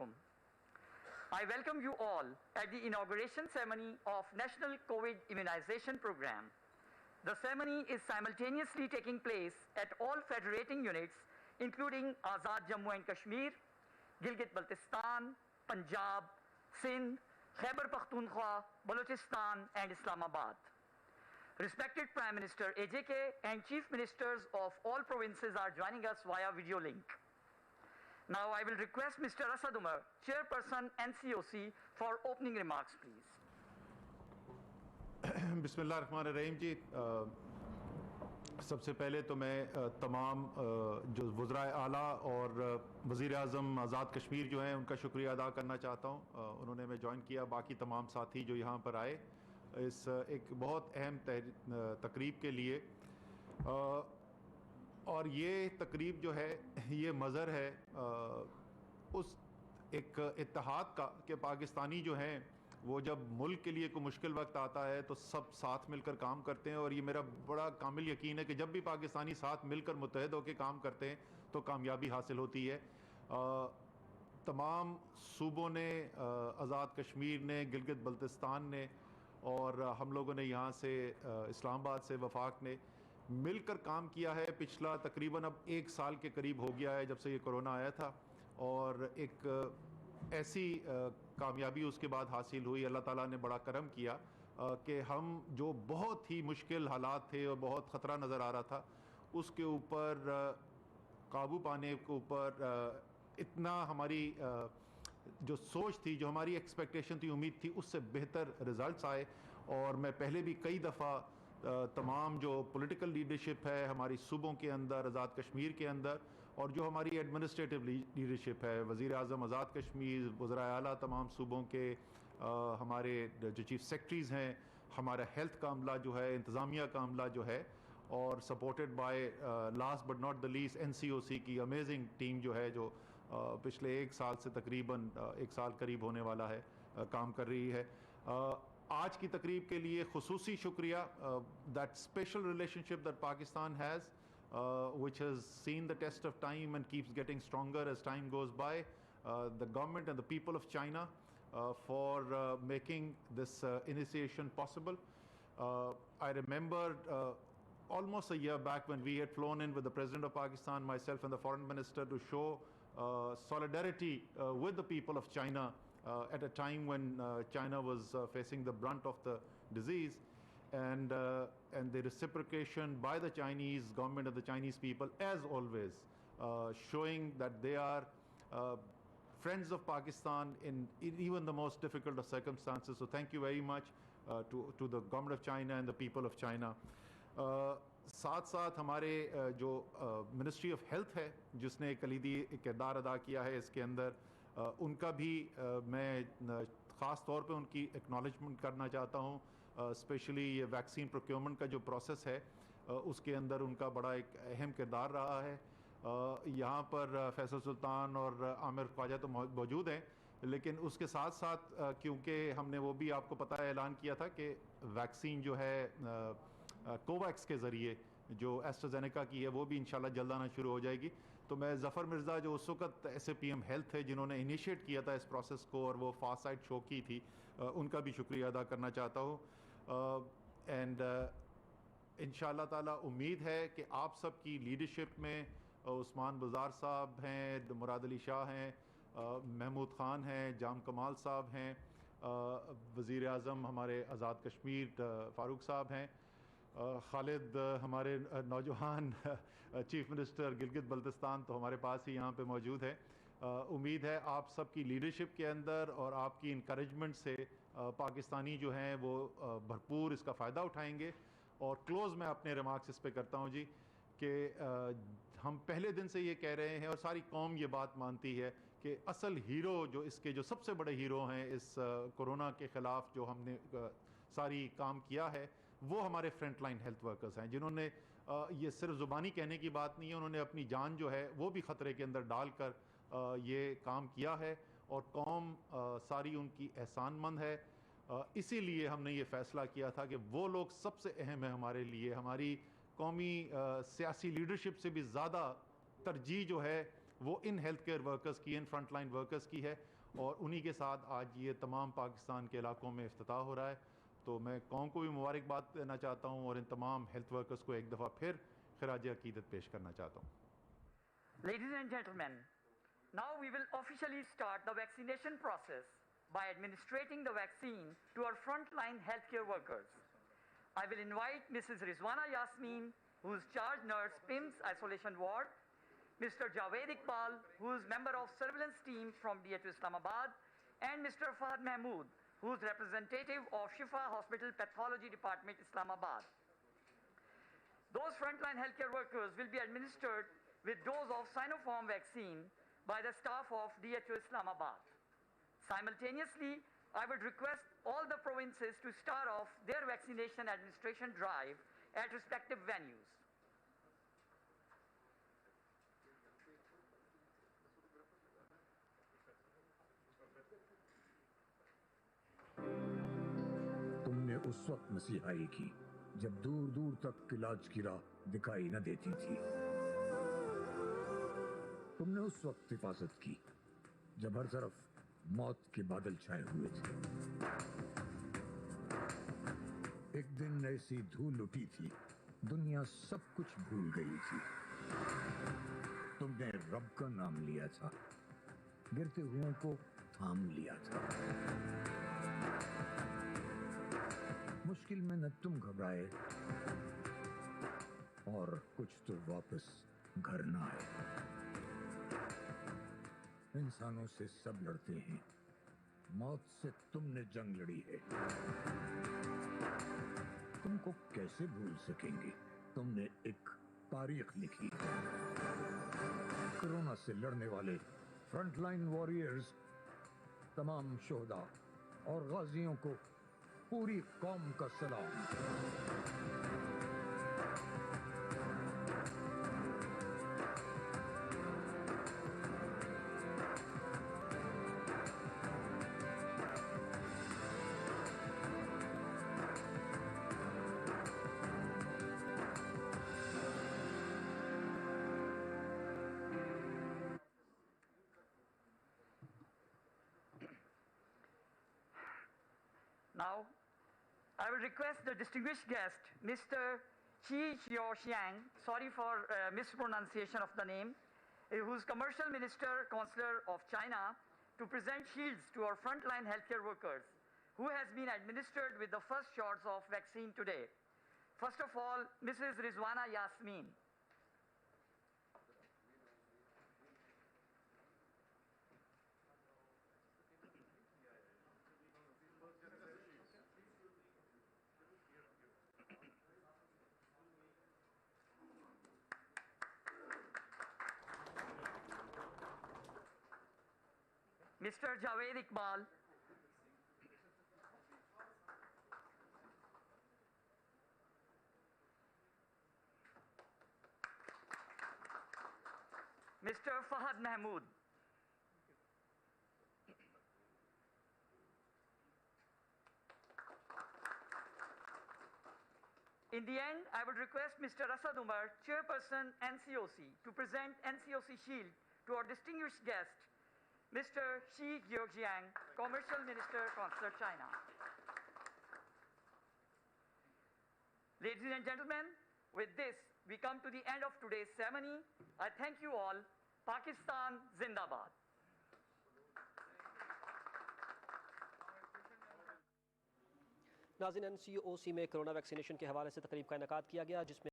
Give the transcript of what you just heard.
alaikum. I welcome you all at the inauguration ceremony of National COVID Immunization Program. The ceremony is simultaneously taking place at all federating units, including Azad Jammu and Kashmir, Gilgit-Baltistan, Punjab, Sindh, Khyber Pakhtunkhwa, Balochistan, and Islamabad. Respected Prime Minister AJK and Chief Ministers of all provinces are joining us via video link. Now I will request Mr. Asad Umar, Chairperson NCOC, for opening remarks, please. बिस्मिल्लाहिर्रहमानिर्रहीम जी, सबसे पहले तो मैं तमाम जो वज़राए आला और वज़ीर आज़म आज़ाद कश्मीर जो हैं उनका शुक्रिया अदा करना चाहता हूँ। उन्होंने हमें ज्वाइन किया, बाकी तमाम साथी जो यहाँ पर आए इस एक बहुत अहम तकरीब के लिए। और ये तकरीब जो है ये मज़हर है उस एक इत्तेहाद का कि पाकिस्तानी जो हैं वो जब मुल्क के लिए कोई मुश्किल वक्त आता है तो सब साथ मिलकर काम करते हैं। और ये मेरा बड़ा कामिल यकीन है कि जब भी पाकिस्तानी साथ मिलकर मुत्तहद होकर काम करते हैं तो कामयाबी हासिल होती है। तमाम सूबों ने, आज़ाद कश्मीर ने, गिलगित बल्तिस्तान ने और हम लोगों ने यहाँ से इस्लामाबाद से वफाक ने मिलकर काम किया है। पिछला तकरीबन अब 1 साल के करीब हो गया है जब से ये कोरोना आया था, और एक ऐसी कामयाबी उसके बाद हासिल हुई। अल्लाह ताला ने बड़ा करम किया कि हम जो बहुत ही मुश्किल हालात थे और बहुत ख़तरा नज़र आ रहा था उसके ऊपर काबू पाने के ऊपर इतना हमारी जो सोच थी, जो हमारी एक्सपेक्टेशन थी, उम्मीद थी, उससे बेहतर रिज़ल्ट्स आए। और मैं पहले भी कई दफ़ा तमाम जो पॉलिटिकल लीडरशिप है हमारी सूबों के अंदर, आज़ाद कश्मीर के अंदर, और जो हमारी एडमिनिस्ट्रेटिव लीडरशिप है, वज़ीर आज़म आज़ाद कश्मीर, वज़राए आला तमाम सूबों के, हमारे जो चीफ सेक्रेटरीज़ हैं, हमारा हेल्थ का अमला जो है, इंतज़ामिया का अमला जो है, और supported by last but not the least NCOC की अमेजिंग टीम जो है, जो पिछले 1 साल से तकरीबन 1 साल करीब होने वाला है काम कर रही है। आज की तकरीब के लिए खुसूसी शुक्रिया, that special relationship that Pakistan has which has seen the test of time and keeps getting stronger as time goes by, the government and the people of China for making this initiation possible. I remember almost a year back when we had flown in with the President of Pakistan, myself and the Foreign Minister, to show solidarity with the people of China at a time when China was facing the brunt of the disease, and the reciprocation by the Chinese government and the Chinese people, as always, showing that they are friends of Pakistan in even the most difficult of circumstances. So thank you very much to the government of China and the people of China. साथ साथ हमारे जो ministry of health है जिसने एक कलीदी किरदार अदा किया है इसके अंदर, उनका भी मैं ख़ास तौर पे उनकी एक्नॉलेजमेंट करना चाहता हूँ। स्पेशली ये वैक्सीन प्रोक्योरमेंट का जो प्रोसेस है उसके अंदर उनका बड़ा एक अहम किरदार रहा है। यहाँ पर फैसल सुल्तान और आमिर ख्वाजा तो मौजूद हैं, लेकिन उसके साथ साथ क्योंकि हमने वो भी आपको पता है ऐलान किया था कि वैक्सीन जो है कोवैक्स के ज़रिए जो एस्ट्राजेनेका की है वो भी इंशाल्लाह जल्द आना शुरू हो जाएगी। तो मैं ज़फ़र मिर्ज़ा जो उस वक्त SAPM हेल्थ है जिन्होंने इनिशिएट किया था इस प्रोसेस को और वो फास्ट साइड शो की थी, उनका भी शुक्रिया अदा करना चाहता हूँ। एंड इंशाल्लाह ताला उम्मीद है कि आप सब की लीडरशिप में उस्मान बुज़ार साहब हैं, मुराद अली शाह हैं, महमूद ख़ान हैं, जाम कमाल साहब हैं, वज़ीर आज़म हमारे आज़ाद कश्मीर फ़ारूक साहब हैं, खालिद हमारे नौजवान चीफ मिनिस्टर गिलगित बल्तिस्तान तो हमारे पास ही यहाँ पे मौजूद है। उम्मीद है आप सबकी लीडरशिप के अंदर और आपकी इनकरेजमेंट से पाकिस्तानी जो हैं वो भरपूर इसका फ़ायदा उठाएंगे। और क्लोज़ मैं अपने रिमार्क्स इस पे करता हूँ जी कि हम पहले दिन से ये कह रहे हैं और सारी कौम ये बात मानती है कि असल हीरो जो इसके जो सबसे बड़े हीरो हैं इस कोरोना के ख़िलाफ़ जो हमने सारी काम किया है वो हमारे फ्रंट लाइन हेल्थ वर्कर्स हैं, जिन्होंने ये सिर्फ ज़ुबानी कहने की बात नहीं है, उन्होंने अपनी जान जो है वो भी ख़तरे के अंदर डालकर ये काम किया है और कौम सारी उनकी एहसानमंद है। इसीलिए हमने ये फ़ैसला किया था कि वो लोग सबसे अहम है हमारे लिए। हमारी कौमी सियासी लीडरशिप से भी ज़्यादा तरजीह जो है वो इन हेल्थ केयर वर्कर्स की, इन फ्रंट लाइन वर्कर्स की है, और उन्हीं के साथ आज ये तमाम पाकिस्तान के इलाकों में इफ्तिताह हो रहा है। तो मैं कौम को भी मुबारकबाद देना चाहता हूँ और इन तमाम हेल्थ वर्कर्स को एक दफ़ा फिर खिराज अकीदत पेश करना चाहता हूँ। Ladies and gentlemen, now we will officially start the vaccination process by administering the vaccine to our frontline healthcare workers. I will invite Mrs. Rizwana Yasmin, who is charge nurse, PIMS Isolation Ward, Mr. Javed Iqbal, who is member of surveillance team from DHU Islamabad, and Mr. Fahad Mahmood, who is representative of Shifa Hospital Pathology Department, Islamabad. Those frontline healthcare workers will be administered with dose of Sinopharm vaccine by the staff of DHU Islamabad. Simultaneously, I would request all the provinces to start off their vaccination administration drive at respective venues. तुमने उस वक्त मसीहाई की जब दूर दूर तक इलाज की राह दिखाई न देती थी। तुमने उस वक्त हिफाजत की जब हर तरफ मौत के बादल छाए हुए थे। एक दिन ऐसी धूल उठी थी, दुनिया सब कुछ भूल गई थी। तुमने रब का नाम लिया था, गिरते हुओं को थाम लिया था। मुश्किल में न तुम घबराए और कुछ तो वापस घर न आए। इंसानों से सब लड़ते हैं, मौत से तुमने जंग लड़ी है। तुमको कैसे भूल सकेंगे? तुमने एक तारीख लिखी। कोरोना से लड़ने वाले फ्रंटलाइन वॉरियर्स, तमाम शोहदा और गाजियों को पूरी कौम का सलाम। Now, I will request the distinguished guest, Mr. Qi Xiaoxiang, sorry for mispronunciation of the name, who is Commercial Minister, Consular of China, to present shields to our frontline healthcare workers, who has been administered with the first shots of vaccine today. First of all, Mrs. Rizwana Yasmin. Mr. Javed Iqbal. Mr. Fahad Mahmood. In the end, I would request Mr. Asad Umar, Chairperson NCOC, to present NCOC Shield to our distinguished guest, Mr. Xi Jiang, Commercial Minister, Consular China. Ladies and gentlemen, with this, we come to the end of today's ceremony. I thank you all. Pakistan Zindabad. नाज़रीन, NCOC में corona vaccination के हवाले से तकरीब का इनेकाद किया गया, जिसमें